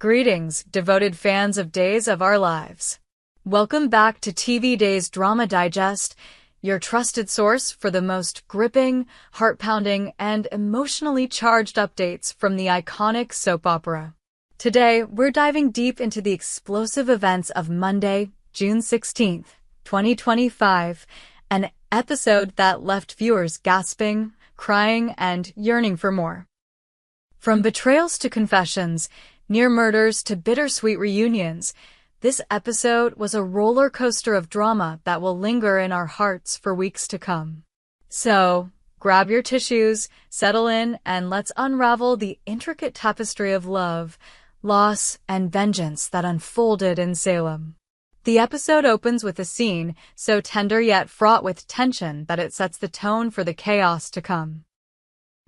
Greetings, devoted fans of Days of Our Lives. Welcome back to TV Days Drama Digest, your trusted source for the most gripping, heart-pounding, and emotionally charged updates from the iconic soap opera. Today, we're diving deep into the explosive events of Monday, June 16th, 2025, an episode that left viewers gasping, crying, and yearning for more. From betrayals to confessions, near murders to bittersweet reunions, this episode was a roller coaster of drama that will linger in our hearts for weeks to come. So, grab your tissues, settle in, and let's unravel the intricate tapestry of love, loss, and vengeance that unfolded in Salem. The episode opens with a scene so tender yet fraught with tension that it sets the tone for the chaos to come.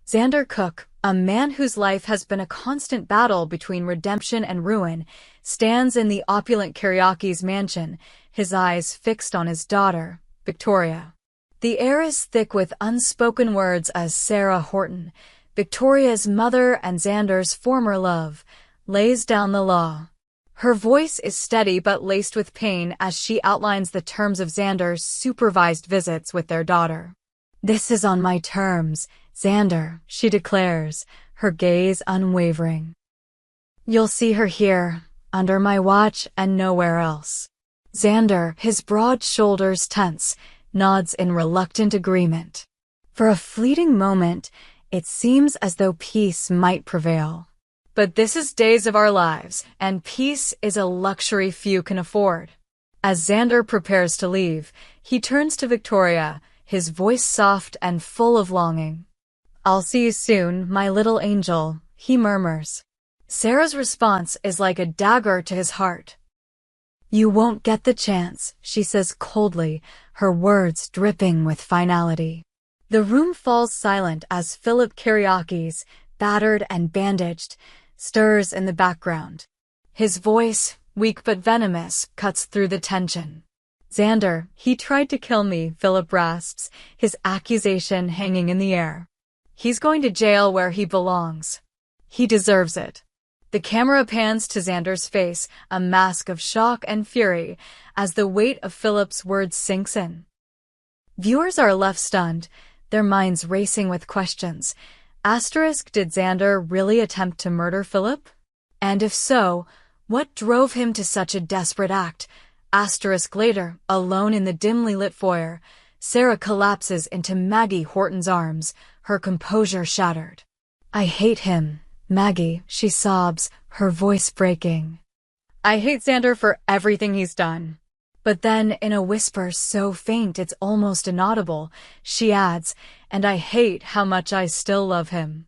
Xander Cook, a man whose life has been a constant battle between redemption and ruin, stands in the opulent Kiriakis mansion, his eyes fixed on his daughter, Victoria. The air is thick with unspoken words as Sarah Horton, Victoria's mother and Xander's former love, lays down the law. Her voice is steady but laced with pain as she outlines the terms of Xander's supervised visits with their daughter. "This is on my terms, Xander," she declares, her gaze unwavering. "You'll see her here, under my watch and nowhere else." Xander, his broad shoulders tense, nods in reluctant agreement. For a fleeting moment, it seems as though peace might prevail. But this is Days of Our Lives, and peace is a luxury few can afford. As Xander prepares to leave, he turns to Victoria, his voice soft and full of longing. "I'll see you soon, my little angel," he murmurs. Sarah's response is like a dagger to his heart. "You won't get the chance," she says coldly, her words dripping with finality. The room falls silent as Philip Kiriakis, battered and bandaged, stirs in the background. His voice, weak but venomous, cuts through the tension. "Xander, he tried to kill me," Philip rasps, his accusation hanging in the air. "He's going to jail where he belongs. He deserves it." The camera pans to Xander's face, a mask of shock and fury, as the weight of Philip's words sinks in. Viewers are left stunned, their minds racing with questions. Did Xander really attempt to murder Philip? And if so, what drove him to such a desperate act? Later, alone in the dimly lit foyer, Sarah collapses into Maggie Horton's arms, her composure shattered. "I hate him, Maggie," she sobs, her voice breaking. "I hate Xander for everything he's done." But then, in a whisper so faint it's almost inaudible, she adds, "And I hate how much I still love him."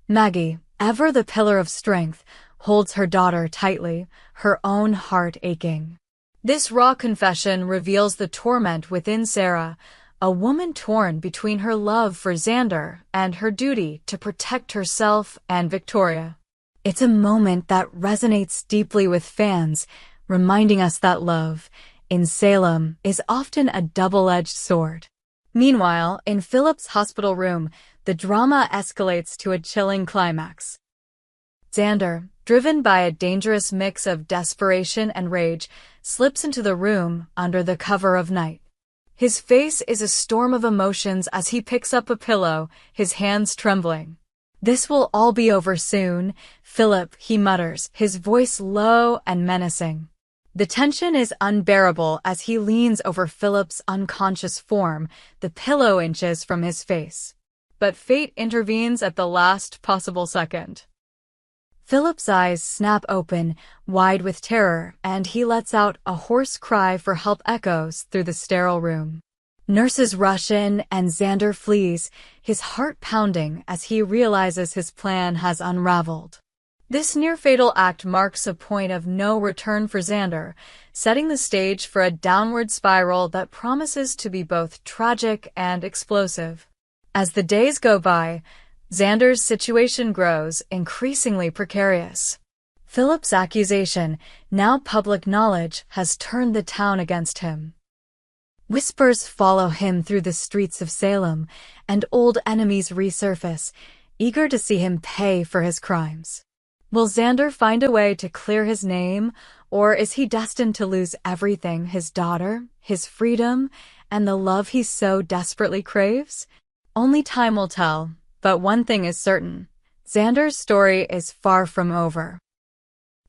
Maggie, ever the pillar of strength, holds her daughter tightly, her own heart aching. This raw confession reveals the torment within Sarah, a woman torn between her love for Xander and her duty to protect herself and Victoria. It's a moment that resonates deeply with fans, reminding us that love, in Salem, is often a double-edged sword. Meanwhile, in Philip's hospital room, the drama escalates to a chilling climax. Xander, driven by a dangerous mix of desperation and rage, slips into the room under the cover of night. His face is a storm of emotions as he picks up a pillow, his hands trembling. "This will all be over soon, Philip," he mutters, his voice low and menacing. The tension is unbearable as he leans over Philip's unconscious form, the pillow inches from his face. But fate intervenes at the last possible second. Philip's eyes snap open, wide with terror, and he lets out a hoarse cry for help echoes through the sterile room. Nurses rush in and Xander flees, his heart pounding as he realizes his plan has unraveled. This near-fatal act marks a point of no return for Xander, setting the stage for a downward spiral that promises to be both tragic and explosive. As the days go by, Xander's situation grows increasingly precarious. Philip's accusation, now public knowledge, has turned the town against him. Whispers follow him through the streets of Salem, and old enemies resurface, eager to see him pay for his crimes. Will Xander find a way to clear his name, or is he destined to lose everything: his daughter, his freedom, and the love he so desperately craves? Only time will tell, but one thing is certain: Xander's story is far from over.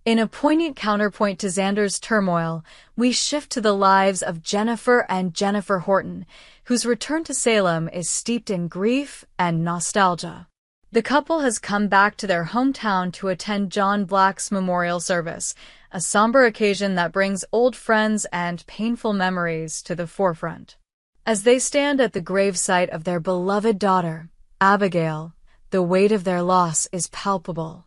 In a poignant counterpoint to Xander's turmoil, we shift to the lives of Jennifer and Jennifer Horton, whose return to Salem is steeped in grief and nostalgia. The couple has come back to their hometown to attend John Black's memorial service, a somber occasion that brings old friends and painful memories to the forefront. As they stand at the gravesite of their beloved daughter, Abigail, the weight of their loss is palpable.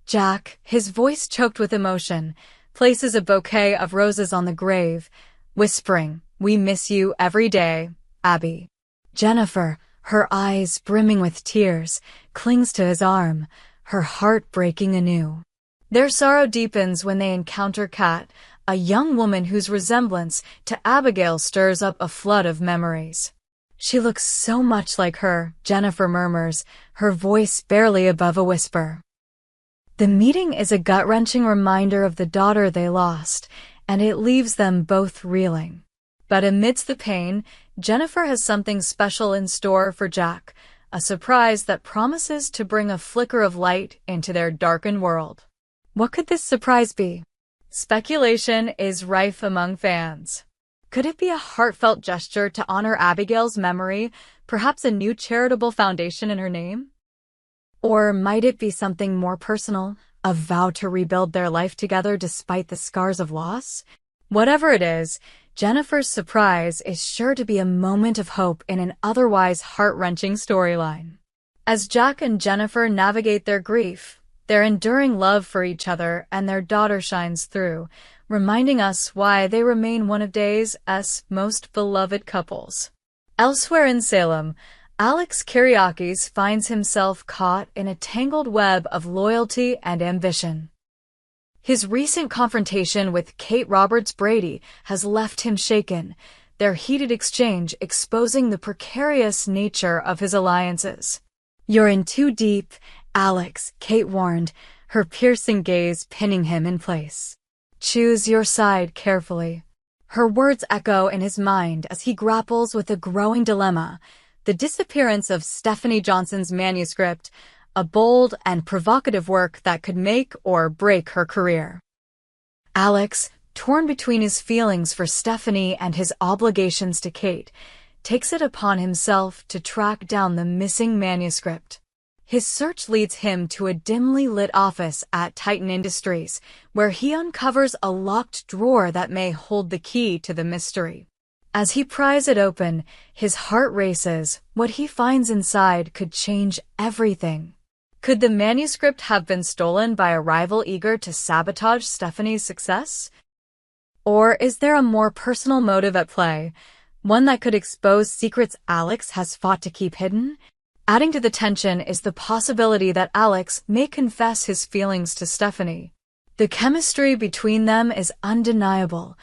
Jack, his voice choked with emotion, places a bouquet of roses on the grave, whispering, "We miss you every day, Abby." Jennifer, her eyes brimming with tears, clings to his arm, her heart breaking anew. Their sorrow deepens when they encounter Kat, a young woman whose resemblance to Abigail stirs up a flood of memories. "She looks so much like her," Jennifer murmurs, her voice barely above a whisper. The meeting is a gut-wrenching reminder of the daughter they lost, and it leaves them both reeling. But amidst the pain, Jennifer has something special in store for Jack, a surprise that promises to bring a flicker of light into their darkened world. What could this surprise be? Speculation is rife among fans. Could it be a heartfelt gesture to honor Abigail's memory, perhaps a new charitable foundation in her name? Or might it be something more personal, a vow to rebuild their life together despite the scars of loss? Whatever it is, Jennifer's surprise is sure to be a moment of hope in an otherwise heart-wrenching storyline. As Jack and Jennifer navigate their grief, their enduring love for each other and their daughter shines through, reminding us why they remain one of Days' most beloved couples. Elsewhere in Salem, Alex Kyriakis finds himself caught in a tangled web of loyalty and ambition. His recent confrontation with Kate Roberts Brady has left him shaken, their heated exchange exposing the precarious nature of his alliances. "You're in too deep, Alex," Kate warned, her piercing gaze pinning him in place. "Choose your side carefully." Her words echo in his mind as he grapples with a growing dilemma: the disappearance of Stephanie Johnson's manuscript, a bold and provocative work that could make or break her career. Alex, torn between his feelings for Stephanie and his obligations to Kate, takes it upon himself to track down the missing manuscript. His search leads him to a dimly lit office at Titan Industries, where he uncovers a locked drawer that may hold the key to the mystery. As he pries it open, his heart races. What he finds inside could change everything. Could the manuscript have been stolen by a rival eager to sabotage Stephanie's success? Or is there a more personal motive at play, one that could expose secrets Alex has fought to keep hidden? Adding to the tension is the possibility that Alex may confess his feelings to Stephanie. The chemistry between them is undeniable,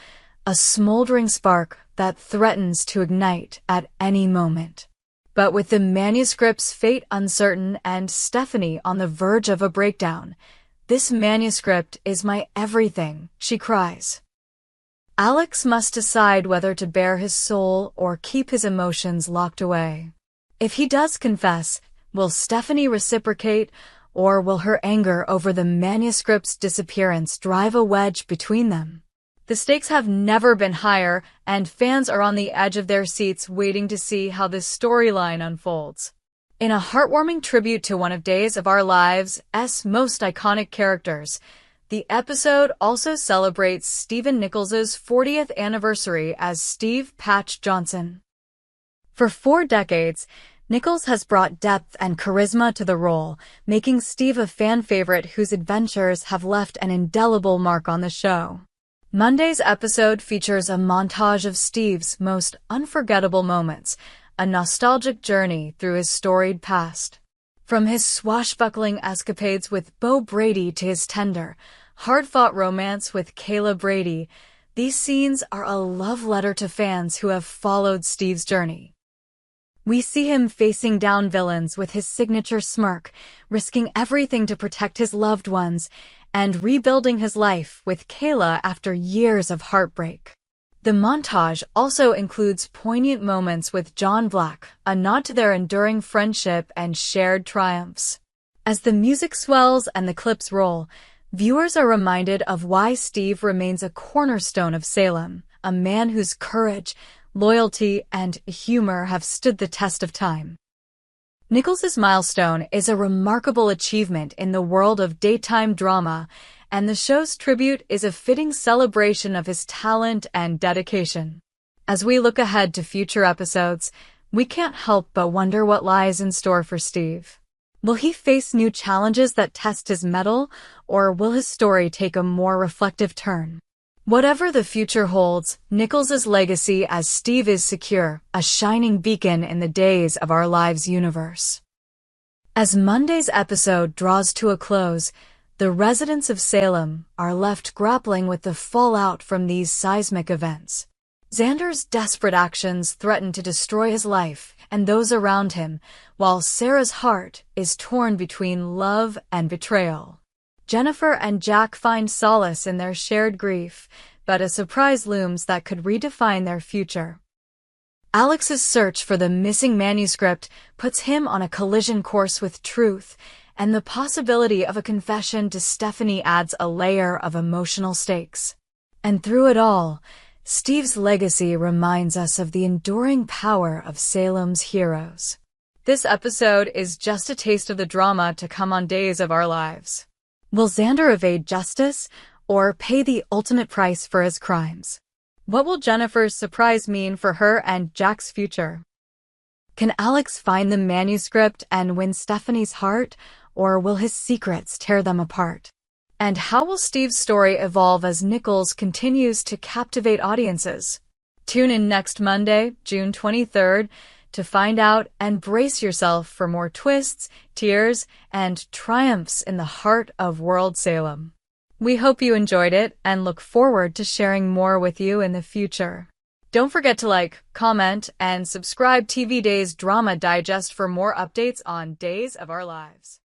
a smoldering spark that threatens to ignite at any moment. But with the manuscript's fate uncertain and Stephanie on the verge of a breakdown, "This manuscript is my everything," she cries. Alex must decide whether to bare his soul or keep his emotions locked away. If he does confess, will Stephanie reciprocate, or will her anger over the manuscript's disappearance drive a wedge between them? The stakes have never been higher, and fans are on the edge of their seats waiting to see how this storyline unfolds. In a heartwarming tribute to one of Days of Our Lives' most iconic characters, the episode also celebrates Stephen Nichols' 40th anniversary as Steve Patch Johnson. For 4 decades, Nichols has brought depth and charisma to the role, making Steve a fan favorite whose adventures have left an indelible mark on the show. Monday's episode features a montage of Steve's most unforgettable moments, a nostalgic journey through his storied past. From his swashbuckling escapades with Beau Brady to his tender, hard-fought romance with Kayla Brady, these scenes are a love letter to fans who have followed Steve's journey. We see him facing down villains with his signature smirk, risking everything to protect his loved ones, and rebuilding his life with Kayla after years of heartbreak. The montage also includes poignant moments with John Black, a nod to their enduring friendship and shared triumphs. As the music swells and the clips roll, viewers are reminded of why Steve remains a cornerstone of Salem, a man whose courage, loyalty, and humor have stood the test of time. Nichols' milestone is a remarkable achievement in the world of daytime drama, and the show's tribute is a fitting celebration of his talent and dedication. As we look ahead to future episodes, we can't help but wonder what lies in store for Steve. Will he face new challenges that test his mettle, or will his story take a more reflective turn? Whatever the future holds, Nichols' legacy as Steve is secure, a shining beacon in the Days of Our Lives universe. As Monday's episode draws to a close, the residents of Salem are left grappling with the fallout from these seismic events. Xander's desperate actions threaten to destroy his life and those around him, while Sarah's heart is torn between love and betrayal. Jennifer and Jack find solace in their shared grief, but a surprise looms that could redefine their future. Alex's search for the missing manuscript puts him on a collision course with truth, and the possibility of a confession to Stephanie adds a layer of emotional stakes. And through it all, Steve's legacy reminds us of the enduring power of Salem's heroes. This episode is just a taste of the drama to come on Days of Our Lives. Will Xander evade justice, or pay the ultimate price for his crimes? What will Jennifer's surprise mean for her and Jack's future? Can Alex find the manuscript and win Stephanie's heart, or will his secrets tear them apart? And how will Steve's story evolve as Nichols continues to captivate audiences? Tune in next Monday, June 23rd, to find out and brace yourself for more twists, tears, and triumphs in the heart of World Salem. We hope you enjoyed it and look forward to sharing more with you in the future. Don't forget to like, comment, and subscribe TV Days Drama Digest for more updates on Days of Our Lives.